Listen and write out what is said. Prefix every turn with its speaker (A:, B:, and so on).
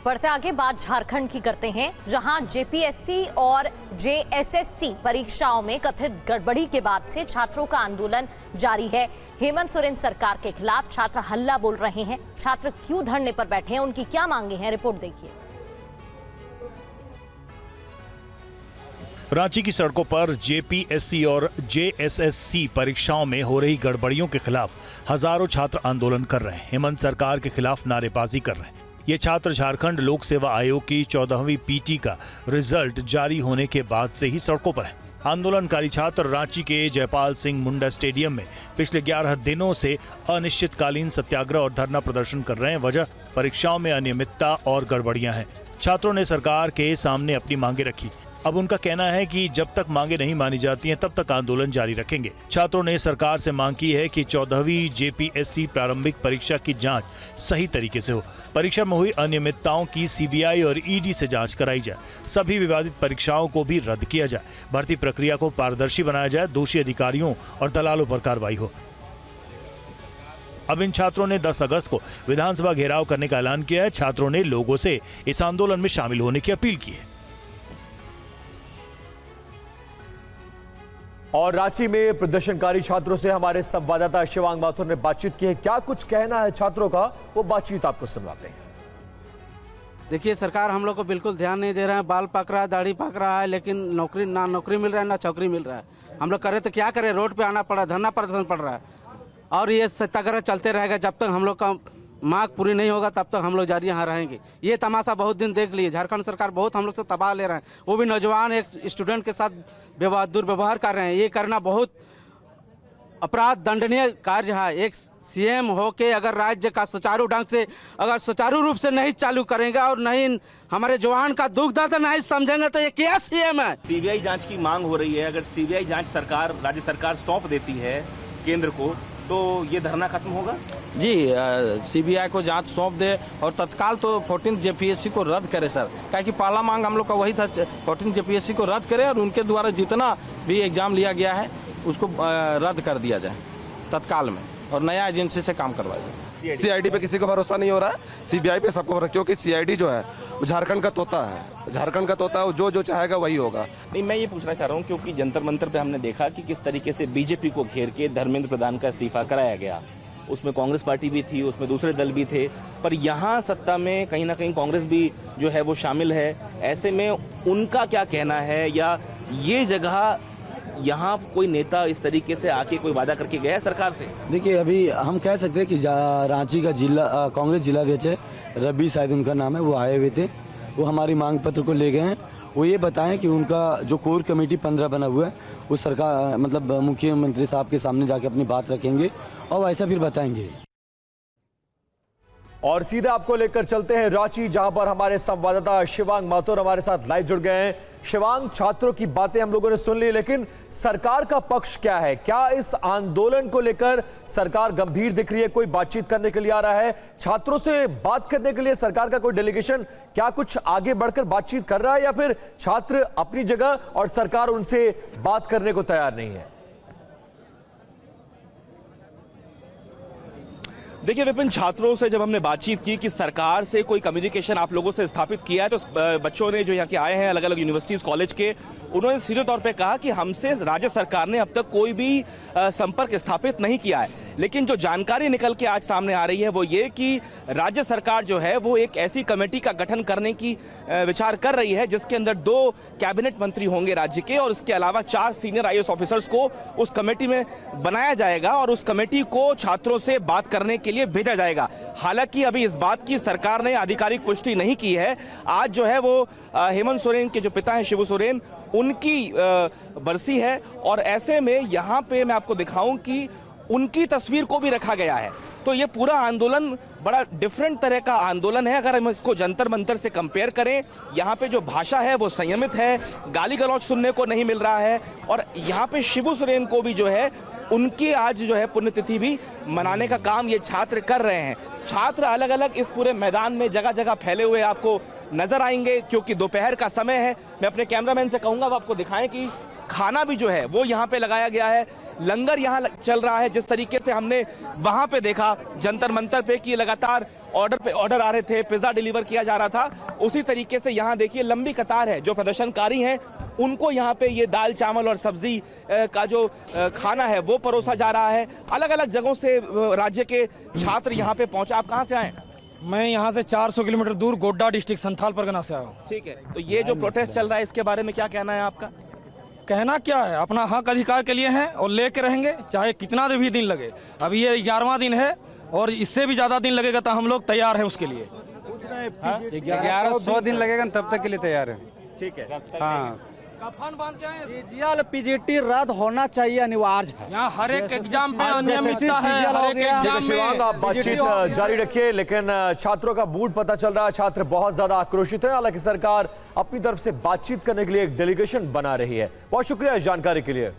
A: बढ़ते आगे बात झारखंड की करते हैं, जहां जेपीएससी और जेएसएससी परीक्षाओं में कथित गड़बड़ी के बाद से छात्रों का आंदोलन जारी है। हेमंत सोरेन सरकार के खिलाफ छात्र हल्ला बोल रहे हैं। छात्र क्यों धरने पर बैठे हैं, उनकी क्या मांगे हैं, रिपोर्ट देखिए।
B: रांची की सड़कों पर जेपीएससी और जेएसएससी परीक्षाओं में हो रही गड़बड़ियों के खिलाफ हजारों छात्र आंदोलन कर रहे हैं। हेमंत सरकार के खिलाफ नारेबाजी कर रहे हैं। ये छात्र झारखंड लोक सेवा आयोग की 14वीं पीटी का रिजल्ट जारी होने के बाद से ही सड़कों पर हैं। आंदोलनकारी छात्र रांची के जयपाल सिंह मुंडा स्टेडियम में पिछले 11 दिनों से अनिश्चितकालीन सत्याग्रह और धरना प्रदर्शन कर रहे हैं। वजह परीक्षाओं में अनियमितता और गड़बड़ियां हैं। छात्रों ने सरकार के सामने अपनी मांगे रखी। अब उनका कहना है कि जब तक मांगे नहीं मानी जाती हैं तब तक आंदोलन जारी रखेंगे। छात्रों ने सरकार से मांग की है कि 14वीं जेपीएससी प्रारंभिक परीक्षा की जांच सही तरीके से हो। परीक्षा में हुई अनियमितताओं की सीबीआई और ईडी से जांच कराई जाए। सभी विवादित परीक्षाओं को भी रद्द किया जाए। भर्ती प्रक्रिया को पारदर्शी बनाया जाए। दोषी अधिकारियों और दलालों पर कार्रवाई हो। अब इन छात्रों ने 10 अगस्त को विधानसभा घेराव करने का ऐलान किया है। छात्रों ने लोगों से इस आंदोलन में शामिल होने की अपील की है।
C: और रांची में प्रदर्शनकारी छात्रों से हमारे संवाददाता शिवांग माथुर ने बातचीत की है। क्या कुछ कहना है छात्रों का, वो बातचीत आपको सुनवाते हैं।
D: देखिए, सरकार हम लोग को बिल्कुल ध्यान नहीं दे रहा है। बाल पक रहा है, दाढ़ी पक रहा है, लेकिन ना नौकरी मिल रहा है, ना चौकरी मिल रहा है। हम लोग करे तो क्या करें, रोड पे आना पड़ा, धरना प्रदर्शन पड़ रहा है और ये सत्याग्रह चलते रहेगा। जब तक हम लोग का मांग पूरी नहीं होगा तब तक हम लोग जारी यहाँ रहेंगे। ये तमाशा बहुत दिन देख लिए। झारखंड सरकार बहुत हम लोग से तबाह ले रहे हैं। वो भी नौजवान एक स्टूडेंट के साथ दुर्व्यवहार कर रहे हैं। ये करना बहुत अपराध दंडनीय कार्य है। एक सीएम होके अगर राज्य का सुचारू ढंग से अगर सुचारू रूप से नहीं चालू करेंगे और नहीं हमारे जवान का दुख दर्द नहीं समझेंगे तो ये क्या सीएम है।
E: सीबीआई जांच की मांग हो रही है। अगर सीबीआई जांच सरकार राज्य सरकार सौंप देती है केंद्र को तो ये धरना खत्म होगा।
F: जी, सीबीआई को जांच सौंप दे और तत्काल तो 14 जेपीएससी को रद्द करे सर। क्या कि पहला मांग हम लोग का वही था, 14 जेपीएससी को रद्द करे और उनके द्वारा जितना भी एग्जाम लिया गया है उसको रद्द कर दिया जाए तत्काल में और नया एजेंसी से काम करवाया जाए।
G: सीआईडी पे किसी को भरोसा नहीं हो रहा है, सीबीआई पे सबको भरोसा, क्योंकि सीआईडी जो है वो झारखंड का तोता है। झारखंड का तोता है, जो चाहेगा वही होगा।
E: नहीं, मैं ये पूछना चाह रहा हूँ क्योंकि जंतर मंतर पे हमने देखा कि किस तरीके से बीजेपी को घेर के धर्मेंद्र प्रधान का इस्तीफा कराया गया। उसमें कांग्रेस पार्टी भी थी, उसमें दूसरे दल भी थे, पर यहाँ सत्ता में कहीं ना कहीं कांग्रेस भी जो है वो शामिल है। ऐसे में उनका क्या कहना है, या ये जगह यहाँ कोई नेता इस तरीके से आके कोई वादा करके गया है सरकार से?
H: देखिए, अभी हम कह सकते हैं कि रांची का जिला कांग्रेस जिलाध्यक्ष है, रवि शायद उनका नाम है, वो आए हुए थे। वो हमारी मांग पत्र को ले गए हैं। वो ये बताएं कि उनका जो कोर कमेटी 15 बना हुआ है वो सरकार मतलब मुख्यमंत्री साहब के सामने जाके अपनी बात रखेंगे और वैसा फिर बताएंगे।
C: और सीधे आपको लेकर चलते हैं रांची, जहां पर हमारे संवाददाता शिवांग माथुर हमारे साथ लाइव जुड़ गए हैं। शिवांग, छात्रों की बातें हम लोगों ने सुन ली, लेकिन सरकार का पक्ष क्या है? क्या इस आंदोलन को लेकर सरकार गंभीर दिख रही है? कोई बातचीत करने के लिए आ रहा है? छात्रों से बात करने के लिए सरकार का कोई डेलीगेशन क्या कुछ आगे बढ़कर बातचीत कर रहा है, या फिर छात्र अपनी जगह और सरकार उनसे बात करने को तैयार नहीं है?
E: देखिए विपिन, छात्रों से जब हमने बातचीत की कि सरकार से कोई कम्युनिकेशन आप लोगों से स्थापित किया है, तो बच्चों ने जो यहाँ के आए हैं अलग अलग यूनिवर्सिटीज कॉलेज के, उन्होंने सीधे तौर पे कहा कि हमसे राज्य सरकार ने अब तक कोई भी संपर्क स्थापित नहीं किया है। लेकिन जो जानकारी निकल के आज सामने आ रही है वो ये कि राज्य सरकार जो है वो एक ऐसी कमेटी का गठन करने की विचार कर रही है जिसके अंदर 2 कैबिनेट मंत्री होंगे राज्य के, और इसके अलावा 4 सीनियर आईएएस ऑफिसर्स को उस कमेटी में बनाया जाएगा और उस कमेटी को छात्रों से बात करने के लिए भेजा जाएगा। हालांकि अभी इस बात की सरकार ने आधिकारिक पुष्टि नहीं की है। आज जो है वो हेमंत सोरेन के जो पिता हैं शिबू सोरेन, उनकी बरसी है और ऐसे में यहाँ पे मैं आपको दिखाऊं कि उनकी तस्वीर को भी रखा गया है। तो ये पूरा आंदोलन बड़ा डिफरेंट तरह का आंदोलन है। अगर हम इसको जंतर मंतर से कंपेयर करें, यहाँ पे जो भाषा है वो संयमित है, गाली गलौज सुनने को नहीं मिल रहा है, और यहाँ पे शिबू सोरेन को भी जो है उनकी आज जो है पुण्यतिथि भी मनाने का काम ये छात्र कर रहे हैं। छात्र अलग अलग इस पूरे मैदान में जगह जगह फैले हुए आपको नजर आएंगे क्योंकि दोपहर का समय है। मैं अपने कैमरामैन से कहूँगा वो आपको दिखाएं कि खाना भी जो है वो यहाँ पे लगाया गया है, लंगर यहाँ चल रहा है। जिस तरीके से हमने वहाँ पे देखा जंतर मंतर पे कि लगातार ऑर्डर आ रहे थे, पिज्जा डिलीवर किया जा रहा था, उसी तरीके से यहाँ देखिए लंबी कतार है। जो प्रदर्शनकारी हैं उनको यहाँ पे ये दाल चावल और सब्जी का जो खाना है वो परोसा जा रहा है। अलग अलग जगहों से राज्य के छात्र यहाँ पे पहुंचे। आप कहाँ से आए?
I: मैं यहाँ से 400 किलोमीटर दूर गोड्डा डिस्ट्रिक्ट संथाल परगना से आया हूँ।
E: ठीक है, तो ये जो प्रोटेस्ट चल रहा है इसके बारे में क्या कहना है आपका?
I: कहना क्या है, अपना हक अधिकार के लिए है और लेके रहेंगे चाहे कितना भी दिन लगे। अभी ये 11वां दिन है और इससे भी ज्यादा दिन लगेगा तो हम लोग तैयार है उसके लिए।
J: 1100 दिन लगेगा तब तक के लिए तैयार है।
E: ठीक है,
J: हाँ,
I: कफन बांध के आए।
K: सीजीएल पीजीटी रद्द होना चाहिए, अनिवार्य है।
I: यहाँ हर एक एग्जाम पे
K: जैसे
I: अनियमितता है,
K: CGL
I: हर
K: हो
I: एक
K: गया।
I: एग्जाम
C: शिवांग, आप बातचीत जारी रखिए, लेकिन छात्रों का मूड पता चल रहा है, छात्र बहुत ज्यादा आक्रोशित है। हालांकि सरकार अपनी तरफ से बातचीत करने के लिए एक डेलीगेशन बना रही है। बहुत शुक्रिया इस जानकारी के लिए।